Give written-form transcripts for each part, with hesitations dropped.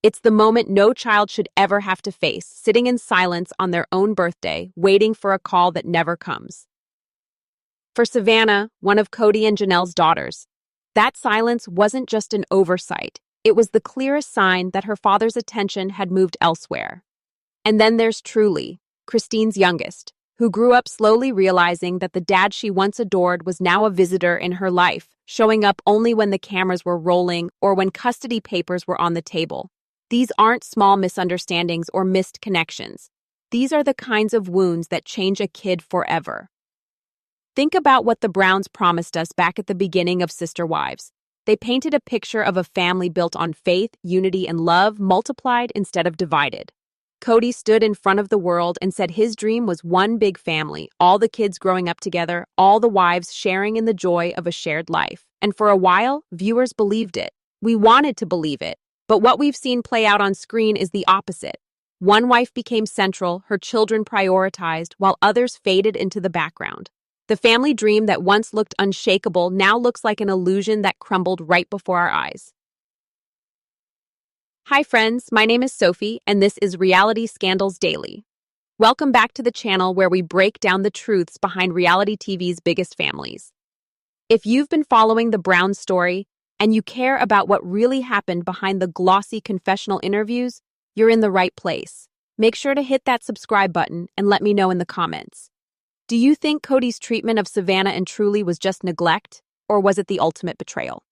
It's the moment no child should ever have to face, sitting in silence on their own birthday, waiting for a call that never comes. For Savannah, one of Kody and Janelle's daughters, that silence wasn't just an oversight. It was the clearest sign that her father's attention had moved elsewhere. And then there's Truely, Christine's youngest, who grew up slowly realizing that the dad she once adored was now a visitor in her life, showing up only when the cameras were rolling or when custody papers were on the table. These aren't small misunderstandings or missed connections. These are the kinds of wounds that change a kid forever. Think about what the Browns promised us back at the beginning of Sister Wives. They painted a picture of a family built on faith, unity, and love, multiplied instead of divided. Kody stood in front of the world and said his dream was one big family, all the kids growing up together, all the wives sharing in the joy of a shared life. And for a while, viewers believed it. We wanted to believe it. But what we've seen play out on screen is the opposite. One wife became central, her children prioritized, while others faded into the background. The family dream that once looked unshakable now looks like an illusion that crumbled right before our eyes. Hi friends, my name is Sophie, and this is Reality Scandals Daily. Welcome back to the channel where we break down the truths behind reality TV's biggest families. If you've been following the Brown story, and you care about what really happened behind the glossy confessional interviews, you're in the right place. Make sure to hit that subscribe button and let me know in the comments. Do you think Kody's treatment of Savannah and Truely was just neglect, or was it the ultimate betrayal?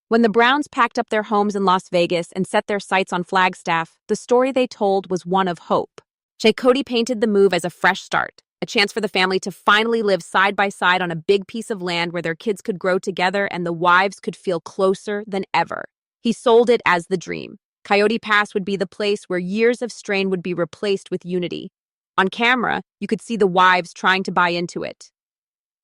When the Browns packed up their homes in Las Vegas and set their sights on Flagstaff, the story they told was one of hope. Kody painted the move as a fresh start, a chance for the family to finally live side by side on a big piece of land where their kids could grow together and the wives could feel closer than ever. He sold it as the dream. Coyote Pass would be the place where years of strain would be replaced with unity. On camera, you could see the wives trying to buy into it.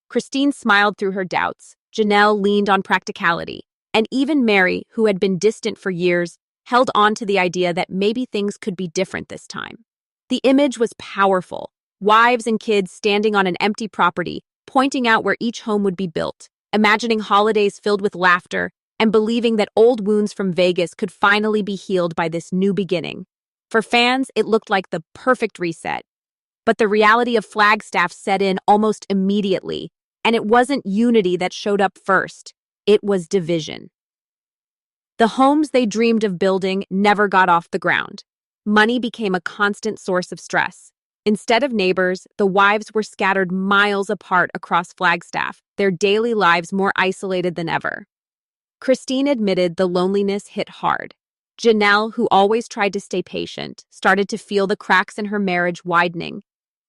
Christine smiled through her doubts. Janelle leaned on practicality. And even Meri, who had been distant for years, held on to the idea that maybe things could be different this time. The image was powerful. Wives and kids standing on an empty property, pointing out where each home would be built, imagining holidays filled with laughter, and believing that old wounds from Vegas could finally be healed by this new beginning. For fans, it looked like the perfect reset. But the reality of Flagstaff set in almost immediately, and it wasn't unity that showed up first. It was division. The homes they dreamed of building never got off the ground. Money became a constant source of stress. Instead of neighbors, the wives were scattered miles apart across Flagstaff, their daily lives more isolated than ever. Christine admitted the loneliness hit hard. Janelle, who always tried to stay patient, started to feel the cracks in her marriage widening.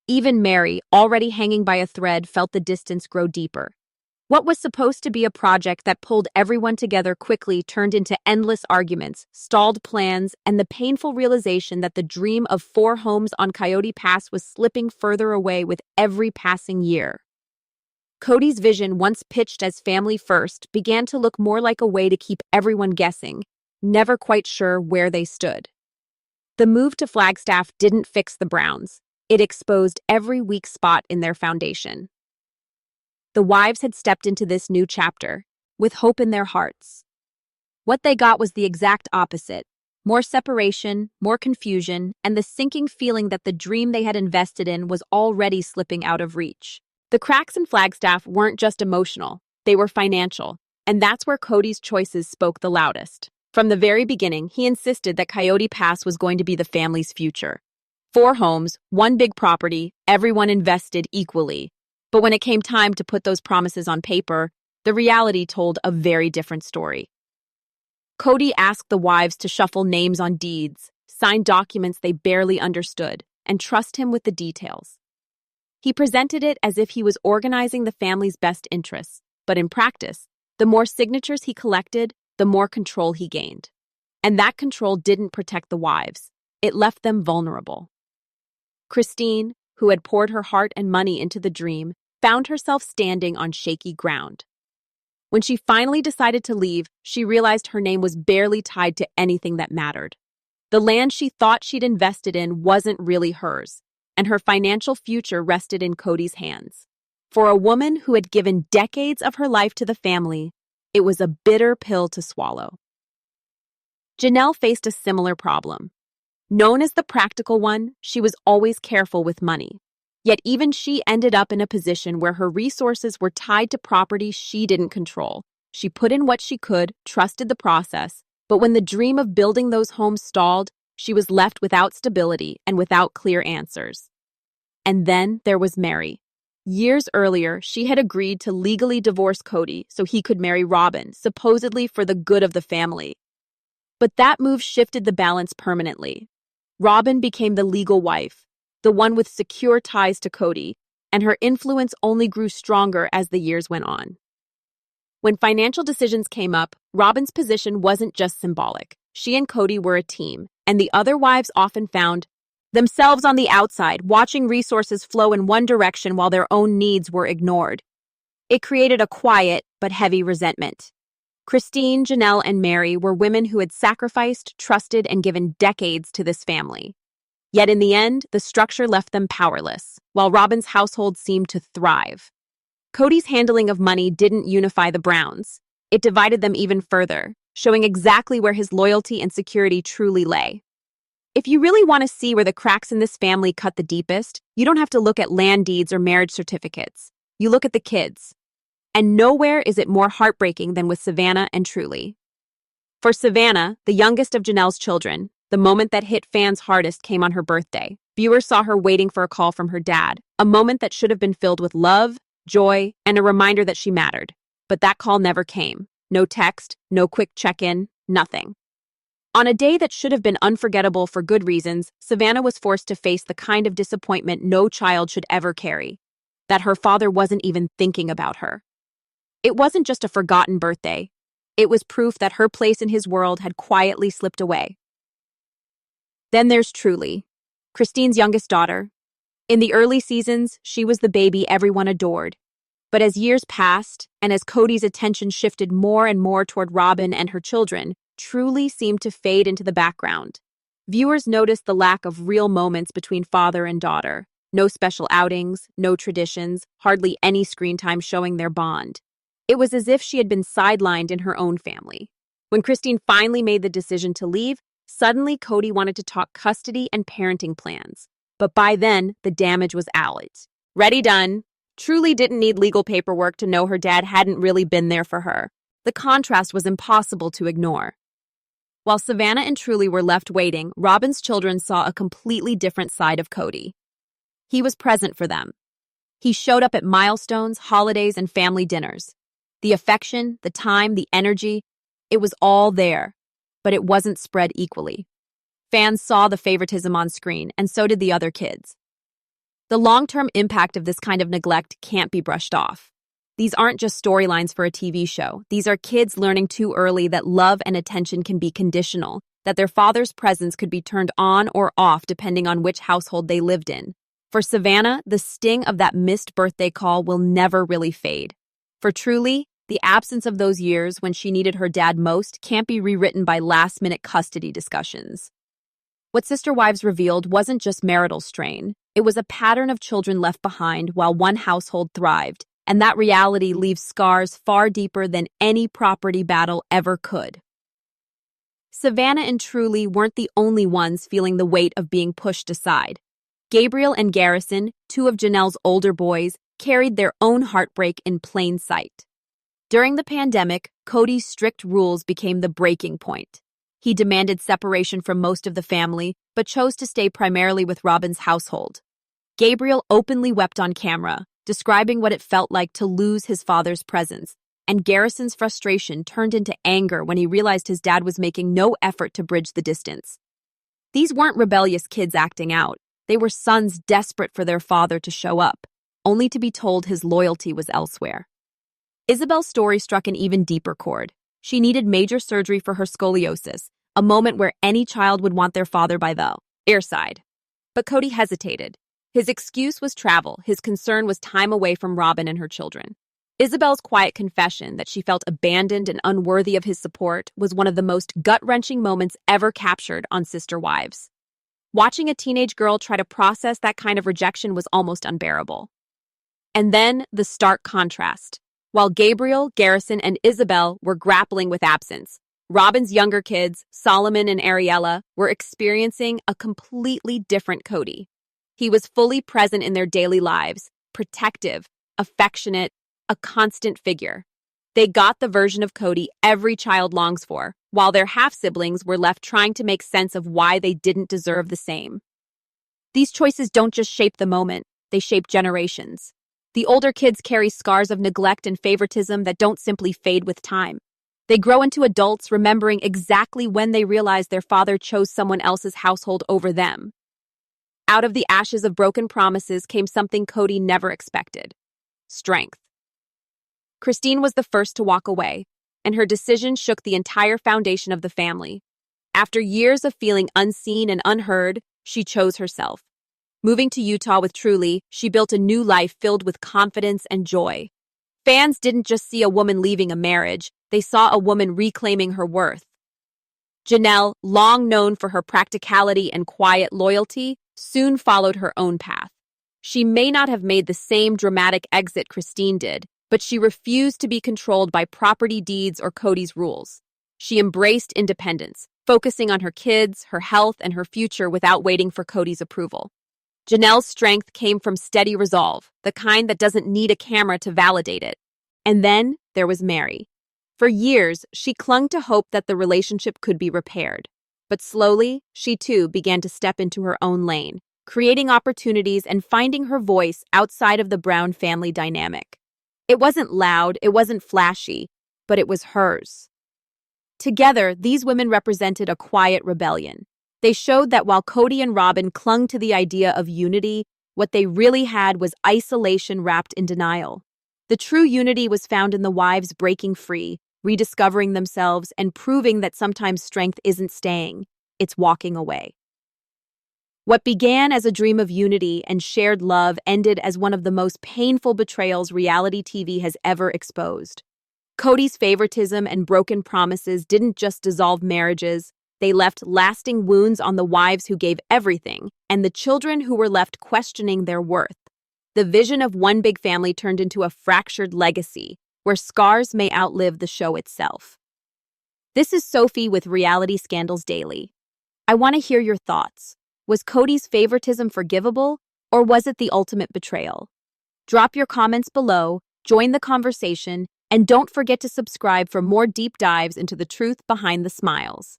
Even Meri, already hanging by a thread, felt the distance grow deeper. What was supposed to be a project that pulled everyone together quickly turned into endless arguments, stalled plans, and the painful realization that the dream of 4 homes on Coyote Pass was slipping further away with every passing year. Kody's vision, once pitched as family first, began to look more like a way to keep everyone guessing, never quite sure where they stood. The move to Flagstaff didn't fix the Browns. It exposed every weak spot in their foundation. The wives had stepped into this new chapter, with hope in their hearts. What they got was the exact opposite: more separation, more confusion, and the sinking feeling that the dream they had invested in was already slipping out of reach. The cracks in Flagstaff weren't just emotional, they were financial, and that's where Kody's choices spoke the loudest. From the very beginning, he insisted that Coyote Pass was going to be the family's future. 4 homes, 1 big property, everyone invested equally. But when it came time to put those promises on paper, the reality told a very different story. Kody asked the wives to shuffle names on deeds, sign documents they barely understood, and trust him with the details. He presented it as if he was organizing the family's best interests, but in practice, the more signatures he collected, the more control he gained. And that control didn't protect the wives. It left them vulnerable. Christine, who had poured her heart and money into the dream, found herself standing on shaky ground. When she finally decided to leave, she realized her name was barely tied to anything that mattered. The land she thought she'd invested in wasn't really hers, and her financial future rested in Kody's hands. For a woman who had given decades of her life to the family, it was a bitter pill to swallow. Janelle faced a similar problem. Known as the practical one, she was always careful with money. Yet even she ended up in a position where her resources were tied to property she didn't control. She put in what she could, trusted the process, but when the dream of building those homes stalled, she was left without stability and without clear answers. And then there was Meri. Years earlier, she had agreed to legally divorce Kody so he could marry Robyn, supposedly for the good of the family. But that move shifted the balance permanently. Robyn became the legal wife, the one with secure ties to Kody, and her influence only grew stronger as the years went on. When financial decisions came up, Robyn's position wasn't just symbolic. She and Kody were a team, and the other wives often found themselves on the outside, watching resources flow in one direction while their own needs were ignored. It created a quiet but heavy resentment. Christine, Janelle, and Meri were women who had sacrificed, trusted, and given decades to this family. Yet in the end, the structure left them powerless, while Robyn's household seemed to thrive. Kody's handling of money didn't unify the Browns. It divided them even further, showing exactly where his loyalty and security truly lay. If you really want to see where the cracks in this family cut the deepest, you don't have to look at land deeds or marriage certificates. You look at the kids. And nowhere is it more heartbreaking than with Savannah and Truely. For Savannah, the youngest of Janelle's children, the moment that hit fans hardest came on her birthday. Viewers saw her waiting for a call from her dad, a moment that should have been filled with love, joy, and a reminder that she mattered. But that call never came. No text, no quick check-in, nothing. On a day that should have been unforgettable for good reasons, Savannah was forced to face the kind of disappointment no child should ever carry, that her father wasn't even thinking about her. It wasn't just a forgotten birthday. It was proof that her place in his world had quietly slipped away. Then there's Truely, Christine's youngest daughter. In the early seasons, she was the baby everyone adored. But as years passed, and as Kody's attention shifted more and more toward Robyn and her children, Truely seemed to fade into the background. Viewers noticed the lack of real moments between father and daughter. No special outings, no traditions, hardly any screen time showing their bond. It was as if she had been sidelined in her own family. When Christine finally made the decision to leave, suddenly Kody wanted to talk custody and parenting plans. But by then, the damage was out. Ready, done. Truely didn't need legal paperwork to know her dad hadn't really been there for her. The contrast was impossible to ignore. While Savannah and Truely were left waiting, Robyn's children saw a completely different side of Kody. He was present for them. He showed up at milestones, holidays, and family dinners. The affection, the time, the energy, it was all there, but it wasn't spread equally. Fans saw the favoritism on screen, and so did the other kids. The long-term impact of this kind of neglect can't be brushed off. These aren't just storylines for a TV show. These are kids learning too early that love and attention can be conditional, that their father's presence could be turned on or off depending on which household they lived in. For Savannah, the sting of that missed birthday call will never really fade. For Truely, the absence of those years when she needed her dad most can't be rewritten by last-minute custody discussions. What Sister Wives revealed wasn't just marital strain. It was a pattern of children left behind while one household thrived, and that reality leaves scars far deeper than any property battle ever could. Savannah and Truely weren't the only ones feeling the weight of being pushed aside. Gabriel and Garrison, two of Janelle's older boys, carried their own heartbreak in plain sight. During the pandemic, Kody's strict rules became the breaking point. He demanded separation from most of the family, but chose to stay primarily with Robyn's household. Gabriel openly wept on camera, describing what it felt like to lose his father's presence, and Garrison's frustration turned into anger when he realized his dad was making no effort to bridge the distance. These weren't rebellious kids acting out. They were sons desperate for their father to show up, only to be told his loyalty was elsewhere. Isabel's story struck an even deeper chord. She needed major surgery for her scoliosis, a moment where any child would want their father by the earside. But Kody hesitated. His excuse was travel. His concern was time away from Robyn and her children. Isabel's quiet confession that she felt abandoned and unworthy of his support was one of the most gut-wrenching moments ever captured on Sister Wives. Watching a teenage girl try to process that kind of rejection was almost unbearable. And then the stark contrast. While Gabriel, Garrison, and Isabel were grappling with absence, Robyn's younger kids, Solomon and Ariella, were experiencing a completely different Kody. He was fully present in their daily lives, protective, affectionate, a constant figure. They got the version of Kody every child longs for, while their half-siblings were left trying to make sense of why they didn't deserve the same. These choices don't just shape the moment, they shape generations. The older kids carry scars of neglect and favoritism that don't simply fade with time. They grow into adults remembering exactly when they realized their father chose someone else's household over them. Out of the ashes of broken promises came something Kody never expected: strength. Christine was the first to walk away, and her decision shook the entire foundation of the family. After years of feeling unseen and unheard, she chose herself. Moving to Utah with Truely, she built a new life filled with confidence and joy. Fans didn't just see a woman leaving a marriage, they saw a woman reclaiming her worth. Janelle, long known for her practicality and quiet loyalty, soon followed her own path. She may not have made the same dramatic exit Christine did, but she refused to be controlled by property deeds or Kody's rules. She embraced independence, focusing on her kids, her health, and her future without waiting for Kody's approval. Janelle's strength came from steady resolve, the kind that doesn't need a camera to validate it. And then there was Meri. For years, she clung to hope that the relationship could be repaired. But slowly, she too began to step into her own lane, creating opportunities and finding her voice outside of the Brown family dynamic. It wasn't loud, it wasn't flashy, but it was hers. Together, these women represented a quiet rebellion. They showed that while Kody and Robyn clung to the idea of unity, what they really had was isolation wrapped in denial. The true unity was found in the wives breaking free, rediscovering themselves, and proving that sometimes strength isn't staying, it's walking away. What began as a dream of unity and shared love ended as one of the most painful betrayals reality TV has ever exposed. Kody's favoritism and broken promises didn't just dissolve marriages, they left lasting wounds on the wives who gave everything and the children who were left questioning their worth. The vision of one big family turned into a fractured legacy, where scars may outlive the show itself. This is Sophie with Reality Scandals Daily. I want to hear your thoughts. Was Kody's favoritism forgivable, or was it the ultimate betrayal? Drop your comments below, join the conversation, and don't forget to subscribe for more deep dives into the truth behind the smiles.